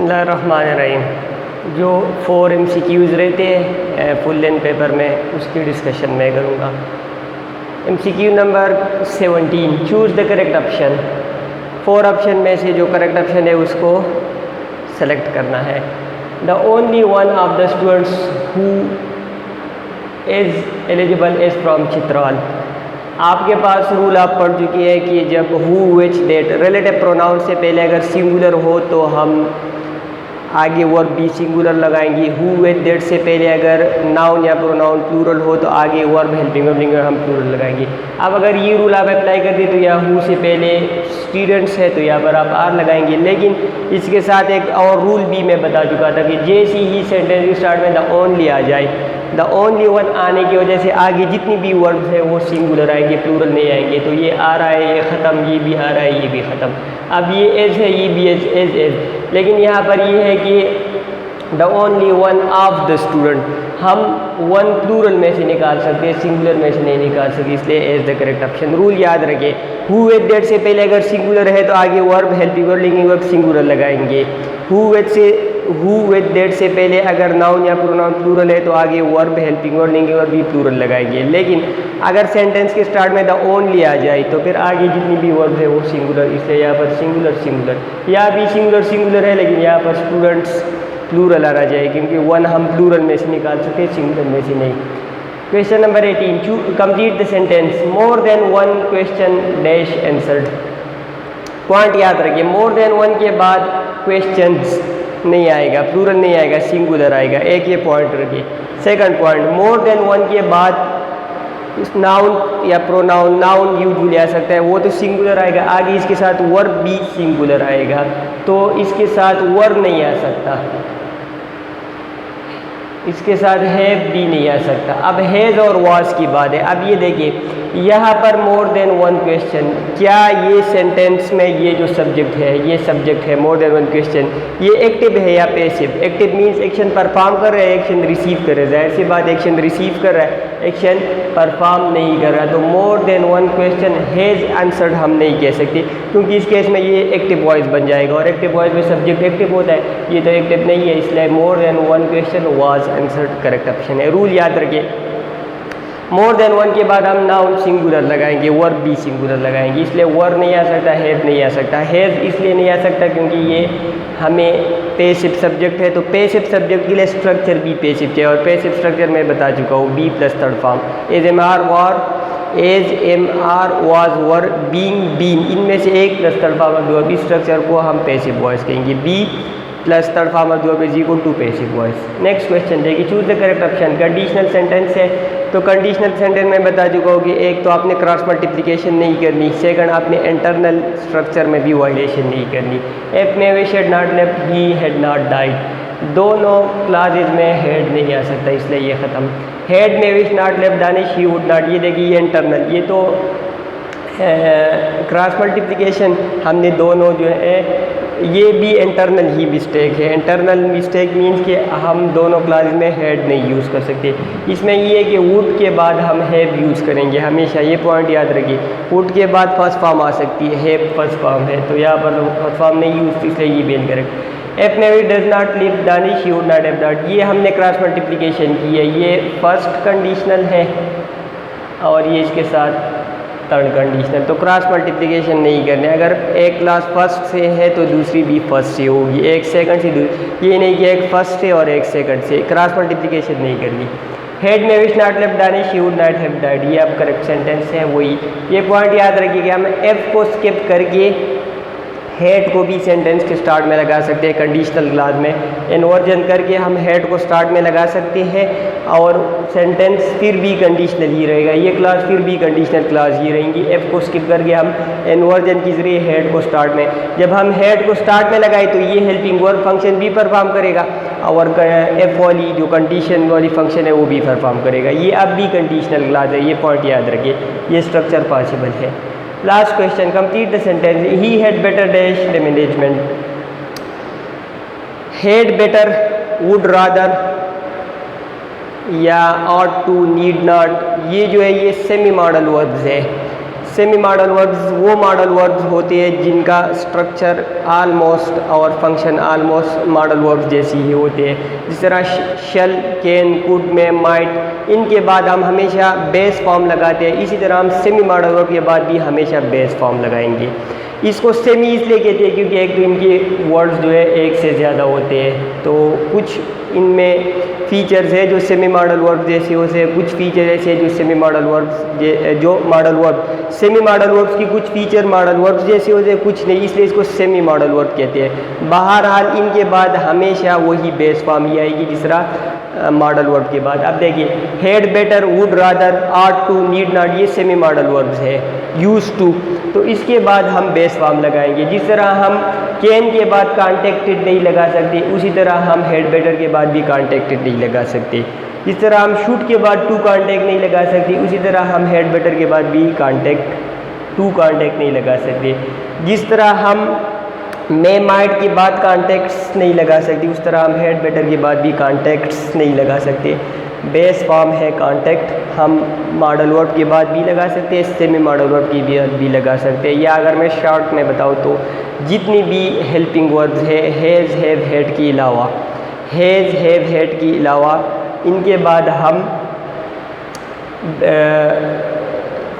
बिस्मिल्लाहिर्रहमानिर्रहीम। जो 4 MCQs रहते हैं फुल लेंथ पेपर में, उसकी डिस्कशन मैं करूँगा। MCQ number 17, choose the correct option. 4 option में से जो करेक्ट ऑप्शन है उसको सेलेक्ट करना है। The only one of the students who is eligible is from Chitral. आपके पास रूल आप पढ़ चुकी है कि जब who which that relative pronoun से पहले अगर सिंगुलर हो तो हम आगे वर्ब बी सिंगुलर लगाएंगे। हु विच दैट से पहले अगर नाउन या प्रोनाउन प्लूरल हो तो आगे वर्ब हेल्पिंग वर्ब हम प्लूरल लगाएंगे। अब अगर ये रूल आप अप्लाई कर दी तो यहाँ हु से पहले स्टूडेंट्स है तो यहाँ पर आप आर लगाएंगे। लेकिन इसके साथ एक और रूल भी मैं बता चुका था कि जैसे ही सेंटेंस के स्टार्ट में द ओनली आ जाए, द ओनली वन आने की वजह से आगे जितनी भी वर्ड्स है वो सिंगुलर आएंगे, प्लूरल नहीं आएंगे। तो ये आ रहा है, ये ख़त्म, ये भी आ रहा है, ये भी ख़त्म। अब ये एज है, ये भी एज। लेकिन यहाँ पर ये है कि the only one of the student, हम वन प्लूरल में से निकाल सकते हैं, सिंगुलर में से नहीं निकाल सकते, इसलिए as the correct option. Rule याद रखें, हु विच दैट से पहले अगर सिंगुलर है तो आगे verb helping verb linking verb singular लगाएंगे। हु विच दैट से पहले अगर नाउन या प्रोनाउन प्लूरल है तो आगे verb helping verb linking verb भी प्लूरल लगाएंगे। लेकिन अगर सेंटेंस के स्टार्ट में द ओनली आ जाए तो फिर आगे जितनी भी वर्ब है वो सिंगुलर, इसलिए यहाँ पर सिंगुलर। यहाँ भी सिंगुलर है लेकिन यहाँ पर स्टूडेंट्स प्लूरल आना चाहिए क्योंकि वन हम प्लूरल में से निकाल सकते हैं, सिंगुलर में से नहीं। Question number 18, complete the sentence. More than one question dash answered. Point याद रखिए, मोर देन वन के बाद क्वेश्चंस नहीं आएगा, प्लूरल नहीं आएगा, सिंगुलर आएगा। एक ये पॉइंट रखिए। Second point, more than one के बाद नाउन या प्रोनाउन, नाउन यूजुअली आ सकता है, वो तो सिंगुलर आएगा। आगे इसके साथ वर्ब भी सिंगुलर आएगा, तो इसके साथ वर्ब नहीं आ सकता, इसके साथ हैव भी नहीं आ सकता। अब हैज़ और वाज की बात है। अब ये देखिए, यहाँ पर मोर देन वन क्वेश्चन, क्या ये सेंटेंस में ये जो सब्जेक्ट है, ये सब्जेक्ट है मोर देन वन क्वेश्चन, ये एक्टिव है या passive? Active means action perform कर रहा है, एक्शन रिसीव कर रहा है। जाहिर सी बात, एक्शन रिसीव कर रहा है, एक्शन परफॉर्म नहीं कर रहा। तो more than one question has answered हम नहीं कह सकते क्योंकि इस केस में ये एक्टिव वॉइस बन जाएगा और एक्टिव वॉइस में सब्जेक्ट एक्टिव होता है, ये तो एक्टिव नहीं है, इसलिए more than one question was answered correct option है। रूल याद रखिए, मोर देन वन के बाद हम नाउन सिंगुलर लगाएंगे, वर्ब भी सिंगुलर लगाएंगे, इसलिए वर्ब नहीं आ सकता, हैज़ नहीं आ सकता। हैज़ इसलिए नहीं आ सकता क्योंकि ये हमें पैसिव सब्जेक्ट है, तो पैसिव सब्जेक्ट के लिए स्ट्रक्चर भी पैसिव चाहिए और पैसिव स्ट्रक्चर मैं बता चुका हूँ, be plus third form. As am are was were being been, इनमें से एक plus third form of verb, इस स्ट्रक्चर को हम पैसिव वॉइस कहेंगे। Be plus third form of verb is equal to passive voice. Next question देखिए, choose the correct option. Conditional sentence है तो कंडीशनल सेंटेंस में बता चुका हूँ कि एक तो आपने क्रॉस मल्टीप्लिकेशन नहीं करनी, सेकंड आपने इंटरनल स्ट्रक्चर में भी वायलेशन नहीं करनी। एफ में wish had not left, he had not died, दोनों क्लासेज में हेड नहीं आ सकता, इसलिए ये ख़त्म। हेड में wish not left Danish, he would not, ये देखिए ये इंटरनल, ये तो क्रॉस मल्टीप्लिकेशन हमने दोनों जो है ये भी इंटरनल ही मिस्टेक है। इंटरनल मिस्टेक मीन्स कि हम दोनों क्लास में हेड नहीं यूज़ कर सकते। इसमें ये है कि वुड के बाद हम हैव यूज़ करेंगे हमेशा, ये पॉइंट याद रखिए। वुड के बाद फर्स्ट फॉर्म आ सकती है, हैव फर्स्ट फॉर्म है, तो यहाँ पर फर्स्ट फॉर्म नहीं यूज़, इसलिए ये बेन करेक्ट। एफ में भी does not live Danish, he would not have dot, ये हमने क्रॉस मल्टीप्लिकेशन की है, ये फर्स्ट कंडीशनल है और ये इसके साथ थर्ड कंडीशनल, तो क्रॉस मल्टीप्लिकेशन नहीं करने। अगर एक क्लास फर्स्ट से है तो दूसरी भी फर्स्ट से होगी, एक सेकंड से दूसरी, ये नहीं कि एक फर्स्ट से और एक सेकंड से, क्रॉस मल्टीप्लिकेशन नहीं करनी। हेड में wish not left Danish, he would not have died, ये अब करेक्ट सेंटेंस है वही। ये पॉइंट याद रखिएगा, हम एफ को स्किप करके हेड को भी सेंटेंस के स्टार्ट में लगा सकते हैं। कंडीशनल क्लास में इन्वर्जन करके हम हेड को स्टार्ट में लगा सकते हैं और सेंटेंस फिर भी कंडीशनल ही रहेगा, ये क्लास फिर भी कंडीशनल क्लास ही रहेंगी। एफ को स्किप करके हम इन्वर्जन के जरिए हेड को स्टार्ट में, जब हम हेड को स्टार्ट में लगाए तो ये हेल्पिंग वर्ब फंक्शन भी परफॉर्म करेगा और एफ वाली जो कंडीशन वाली फंक्शन है वो भी परफॉर्म करेगा। ये अब भी कंडीशनल क्लास है, ये पॉइंट याद रखिए, ये स्ट्रक्चर पॉसिबल है। Last question, complete the sentence. He had better dash the management. Had better, would rather या ऑट टू, नीड नॉट, ये जो है ये सेमी मॉडल वर्ब्स है। सेमी मॉडल वर्ब्स वो मॉडल वर्ब्स होते हैं जिनका स्ट्रक्चर ऑलमोस्ट और फंक्शन ऑलमोस्ट मॉडल वर्ब्स जैसी ही होते हैं। जिस तरह शल, कैन, कुड, मे, माइट, इनके बाद हम हमेशा बेस फॉर्म लगाते हैं। इसी तरह हम सेमी मॉडल वर्ब के बाद भी हमेशा बेस फॉर्म लगाएंगे। इसको सेमी इसलिए कहते हैं क्योंकि एक तो इनके वर्ड्स जो है एक से ज़्यादा होते हैं, तो कुछ इनमें फीचर्स है जो सेमी मॉडल वर्ब जैसे होते हैं, कुछ फीचर ऐसे हैं जो सेमी मॉडल वर्ब्स जो modal verb semi modal verbs की कुछ फीचर मॉडल वर्ब्स जैसे होते हैं, कुछ नहीं, इसलिए इसको सेमी मॉडल वर्ब कहते हैं। बहरहाल इनके बाद हमेशा वही बेस फॉर्म ही आएगी जिस तरह मॉडल वर्ब के बाद। अब देखिए had, better, would, rather, ought to, need not, ये सेमी मॉडल वर्ब्स है। यूज टू, तो इसके बाद हम बेस फॉर्म लगाएंगे। जिस तरह हम कैन के बाद कॉन्टेक्टेड नहीं लगा सकते, उसी तरह हम हैड, बेटर के बाद भी कॉन्टेक्टेड नहीं लगा सकते। जिस तरह हम शुड के बाद टू कॉन्टेक्ट नहीं लगा सकते, उसी तरह हम हैड, बेटर के बाद भी टू कॉन्टेक्ट नहीं लगा सकते। जिस तरह हम मे, माइट के बाद कॉन्टेक्ट्स नहीं लगा सकते, उस तरह हम हैड, बेटर के बाद भी कॉन्टेक्ट्स नहीं लगा सकते। बेस फॉर्म है कॉन्टेक्ट, हम मॉडल वर्ब के बाद भी लगा सकते हैं, सेमी मॉडल वर्ब की भी लगा सकते हैं। या अगर मैं शॉर्ट में बताऊँ तो जितनी भी हेल्पिंग वर्ब्स है हैज़, हैव, हैड के अलावा, हैज़, हैव, हैड के अलावा इनके बाद हम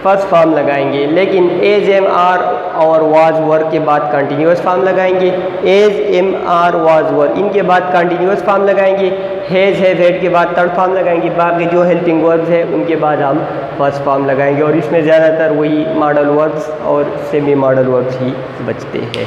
फर्स्ट फॉर्म लगाएंगे। लेकिन एज, एम, आर और वाज, वर के बाद कंटिन्यूस फॉर्म लगाएंगे। एज, एम, आर, वाज, वर इनके बाद कंटिन्यूस फॉर्म लगाएंगे। हैज़, हैव, हैड के बाद थर्ड फॉर्म लगाएंगे। बाकी जो हेल्पिंग वर्ब्स है उनके बाद हम फर्स्ट फॉर्म लगाएंगे, और इसमें ज़्यादातर वही मॉडल वर्ब्स और सेमी मॉडल वर्ब्स ही बचते हैं।